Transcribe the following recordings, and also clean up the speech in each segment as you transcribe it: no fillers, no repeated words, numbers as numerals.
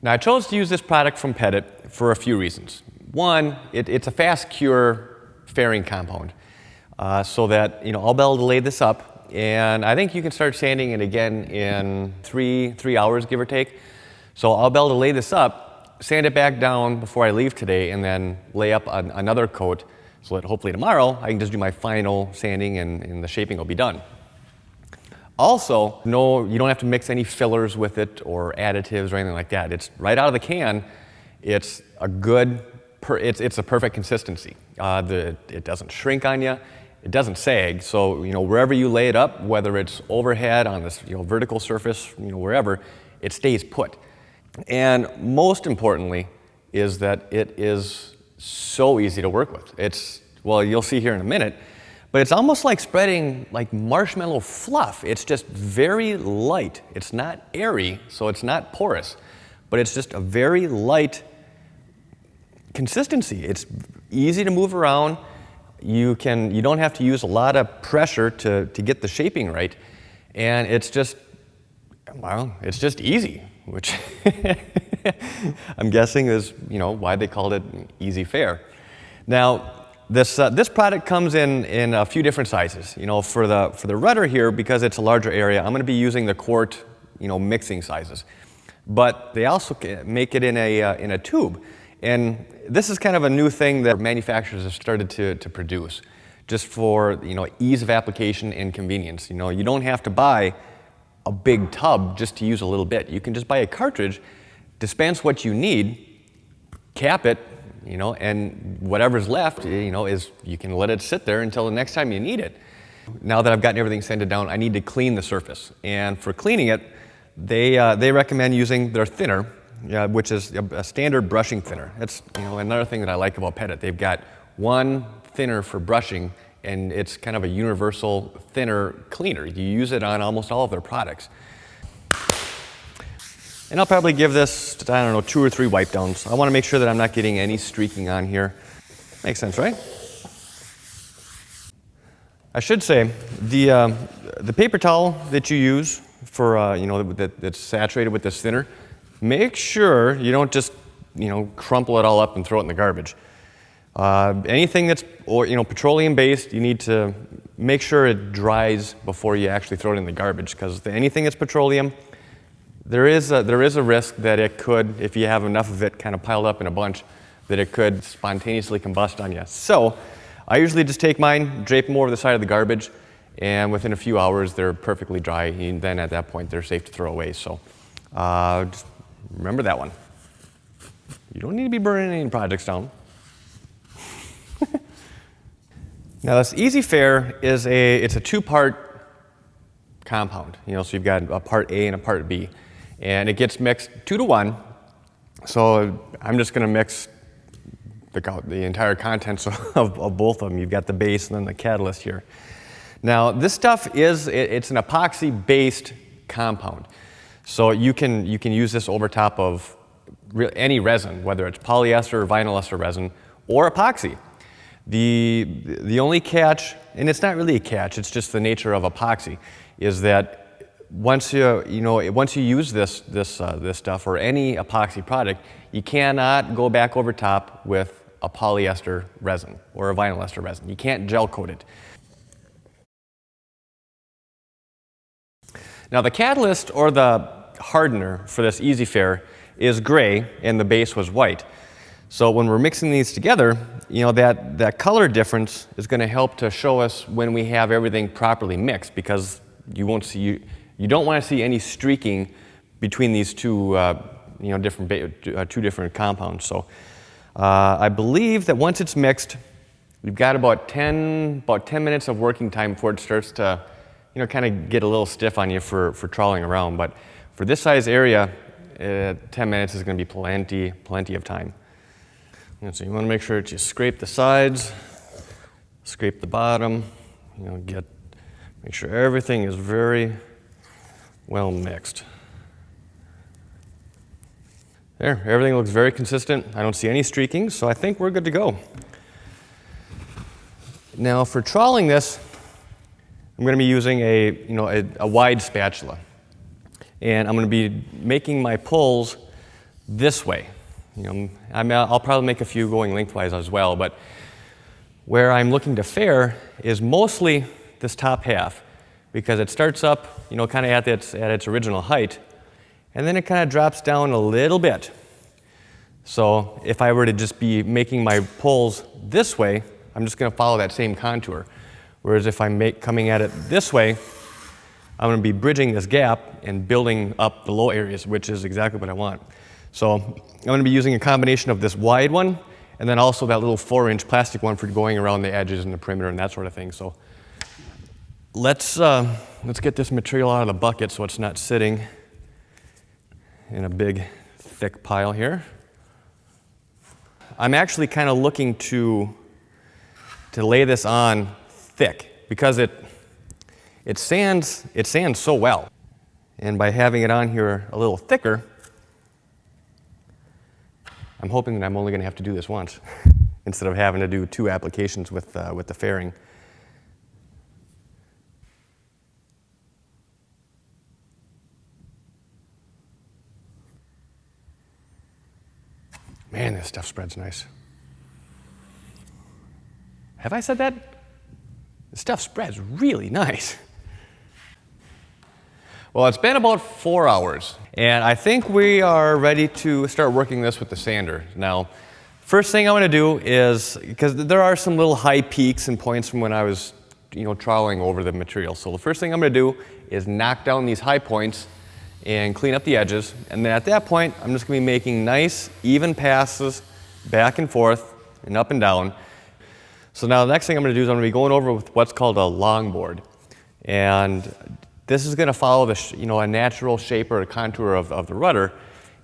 Now I chose to use this product from Pettit for a few reasons. One, it's a fast cure fairing compound, so that I'll be able to lay this up, and I think you can start sanding it again in three hours, give or take. So I'll be able to lay this up, sand it back down before I leave today, and then lay up another coat so that hopefully tomorrow I can just do my final sanding and the shaping will be done. Also, no, you don't have to mix any fillers with it or additives or anything like that. It's right out of the can. It's a it's a perfect consistency. It doesn't shrink on you. It doesn't sag. So wherever you lay it up, whether it's overhead on this vertical surface, wherever, it stays put. And most importantly is that it is so easy to work with. Well, you'll see here in a minute, but it's almost like spreading like marshmallow fluff. It's just very light. It's not airy, so it's not porous, but it's just a very light consistency. It's easy to move around. You don't have to use a lot of pressure to get the shaping right, and it's just easy, which I'm guessing is why they called it easy fare. Now this product comes in a few different sizes. For the Rudder here, because it's a larger area, I'm going to be using the quart mixing sizes, but they also make it in a tube. And this is kind of a new thing that manufacturers have started to produce, just for ease of application and convenience. You don't have to buy a big tub just to use a little bit. You can just buy a cartridge, dispense what you need, cap it, and whatever's left, is you can let it sit there until the next time you need it. Now that I've gotten everything sanded down, I need to clean the surface, and for cleaning it, they recommend using their thinner. Which is a standard brushing thinner. That's another thing that I like about Pettit. They've got one thinner for brushing, and it's kind of a universal thinner cleaner. You use it on almost all of their products. And I'll probably give this, 2 or 3 wipe downs. I want to make sure that I'm not getting any streaking on here. Makes sense, right? I should say the paper towel that you use for that's saturated with this thinner. Make sure you don't just, crumple it all up and throw it in the garbage. Anything that's, petroleum-based, you need to make sure it dries before you actually throw it in the garbage, because anything that's petroleum, there is a risk that it could, if you have enough of it kind of piled up in a bunch, that it could spontaneously combust on you. So I usually just take mine, drape them over the side of the garbage, and within a few hours, they're perfectly dry, and then at that point, they're safe to throw away. So just remember that one. You don't need to be burning any projects down. Now this Easy Fare is it's a 2-part compound. So you've got a part A and a part B, and it gets mixed 2 to 1. So I'm just going to mix the entire contents of both of them. You've got the base and then the catalyst here. Now this stuff it's an epoxy-based compound. So you can use this over top of any resin, whether it's polyester or vinyl ester resin or epoxy. The only catch, and it's not really a catch, it's just the nature of epoxy, is that once you use this stuff or any epoxy product, you cannot go back over top with a polyester resin or a vinyl ester resin. You can't gel coat it. Now the catalyst or the hardener for this Easy Fare is gray and the base was white. So when we're mixing these together, that color difference is going to help to show us when we have everything properly mixed, because you don't want to see any streaking between these two different compounds. So I believe that once it's mixed, we've got about 10 minutes of working time before it starts to kind of get a little stiff on you for trawling around. But for this size area, 10 minutes is going to be plenty of time. And so you want to make sure that you scrape the sides, scrape the bottom, make sure everything is very well mixed. There, everything looks very consistent. I don't see any streaking, so I think we're good to go. Now for trawling this, I'm going to be using a wide spatula. And I'm going to be making my pulls this way. I'll probably make a few going lengthwise as well, but where I'm looking to fare is mostly this top half, because it starts up, kind of at its original height, and then it kind of drops down a little bit. So if I were to just be making my pulls this way, I'm just going to follow that same contour. Whereas if I'm coming at it this way, I'm going to be bridging this gap and building up the low areas, which is exactly what I want. So I'm going to be using a combination of this wide one and then also that little 4-inch plastic one for going around the edges and the perimeter and that sort of thing. So let's get this material out of the bucket so it's not sitting in a big, thick pile here. I'm actually kind of looking to lay this on thick because it sands so well. And by having it on here a little thicker, I'm hoping that I'm only going to have to do this once instead of having to do 2 applications with the fairing. Man, this stuff spreads nice. Have I said that? This stuff spreads really nice. Well, it's been about 4 hours, and I think we are ready to start working this with the sander. Now, first thing I want to do is, because there are some little high peaks and points from when I was, troweling over the material. So the first thing I'm going to do is knock down these high points and clean up the edges. And then at that point, I'm just going to be making nice, even passes back and forth and up and down. So now the next thing I'm going to do is I'm going to be going over with what's called a longboard. And this is going to follow a natural shape or a contour of the rudder.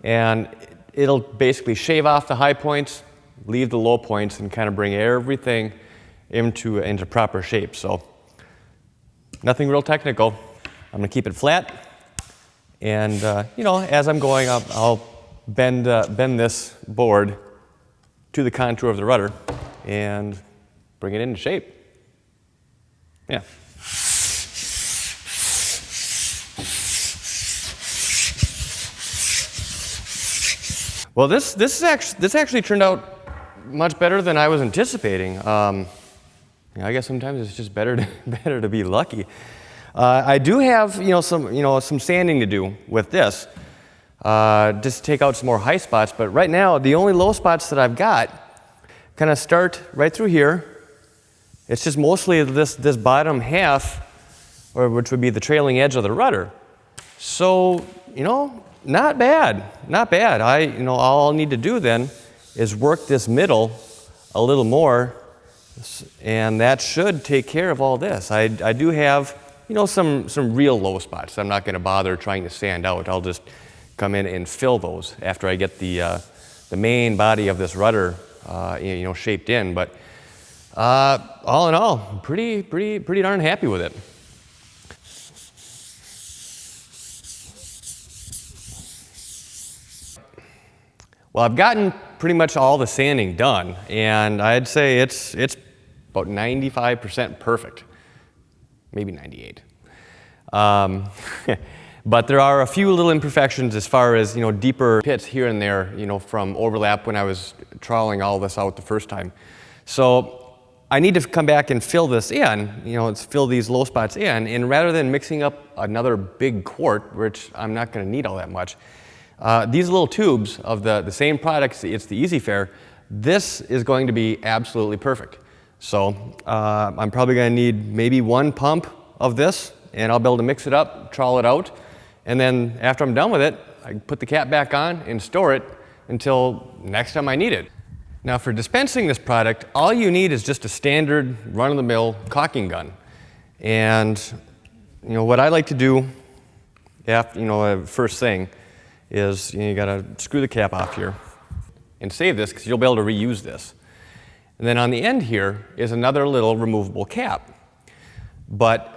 And it'll basically shave off the high points, leave the low points, and kind of bring everything into proper shape. So nothing real technical. I'm going to keep it flat. And, as I'm going up, I'll bend this board to the contour of the rudder and bring it into shape. Yeah. Well, this actually turned out much better than I was anticipating. I guess sometimes it's just better to be lucky. I do have some sanding to do with this, just to take out some more high spots. But right now, the only low spots that I've got kind of start right through here. It's just mostly this bottom half, which would be the trailing edge of the rudder. So not bad, not bad. All I'll need to do then is work this middle a little more, and that should take care of all this. I do have some real low spots I'm not going to bother trying to sand out. I'll just come in and fill those after I get the main body of this rudder shaped in. But all in all, pretty darn happy with it. Well, I've gotten pretty much all the sanding done, and I'd say it's about 95% perfect. Maybe 98. But there are a few little imperfections as far as, deeper pits here and there, from overlap when I was troweling all this out the first time. So I need to come back and fill this in, fill these low spots in, and rather than mixing up another big quart, which I'm not going to need all that much, these little tubes of the same products, it's the Easy Fair, this is going to be absolutely perfect. So I'm probably going to need maybe 1 pump of this, and I'll be able to mix it up, trowel it out, and then after I'm done with it, I can put the cap back on and store it until next time I need it. Now for dispensing this product, all you need is just a standard run-of-the-mill caulking gun. And what I like to do after, first thing is you got to screw the cap off here and save this because you'll be able to reuse this. And then on the end here is another little removable cap. But,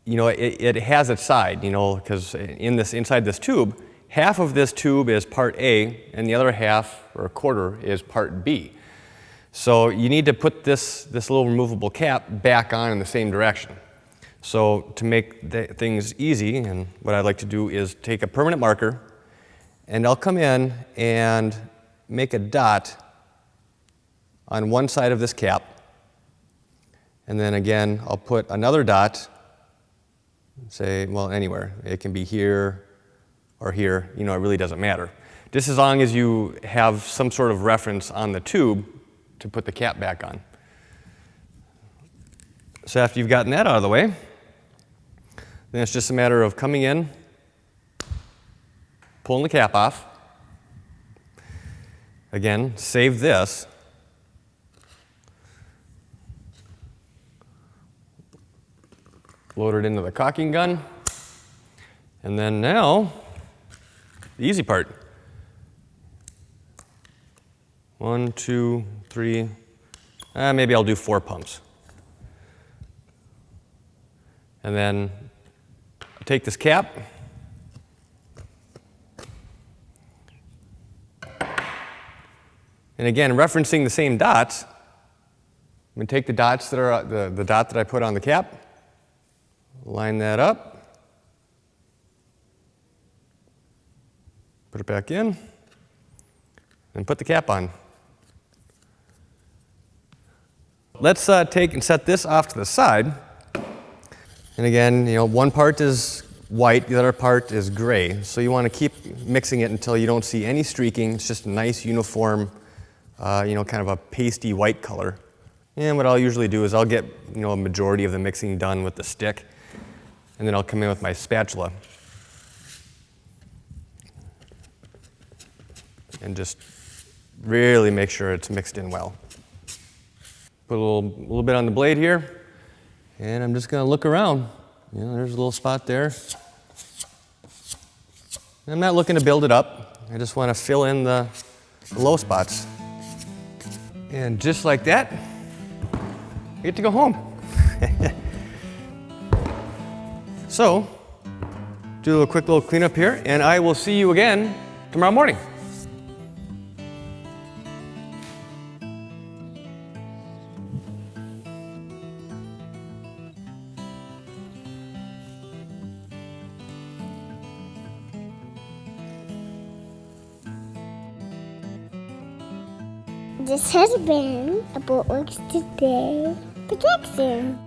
it has its side, because inside this tube, half of this tube is part A, and the other half, or a quarter, is part B. So you need to put this little removable cap back on in the same direction. So to make things easy, and what I like to do is take a permanent marker and I'll come in and make a dot on one side of this cap. And then again, I'll put another dot, say, well, anywhere. It can be here or here, you know, it really doesn't matter. Just as long as you have some sort of reference on the tube to put the cap back on. So after you've gotten that out of the way, then it's just a matter of coming in, pulling the cap off. Again, save this. Load it into the caulking gun. And then now, the easy part. 1, 2, 3, maybe I'll do 4 pumps. And then take this cap, and again, referencing the same dots, I'm going to take the dots that are the dot that I put on the cap, line that up, put it back in, and put the cap on. Let's take and set this off to the side. And again, you know, one part is white, the other part is gray. So you want to keep mixing it until you don't see any streaking. It's just a nice uniform, you know, kind of a pasty white color. And what I'll usually do is I'll get, you know, a majority of the mixing done with the stick, and then I'll come in with my spatula and just really make sure it's mixed in well. Put a little bit on the blade here. And I'm just going to look around. You know, there's a little spot there. I'm not looking to build it up. I just want to fill in the low spots. And just like that, I get to go home. So, do a quick little cleanup here, and I will see you again tomorrow morning. This has been a Boatworks Today production.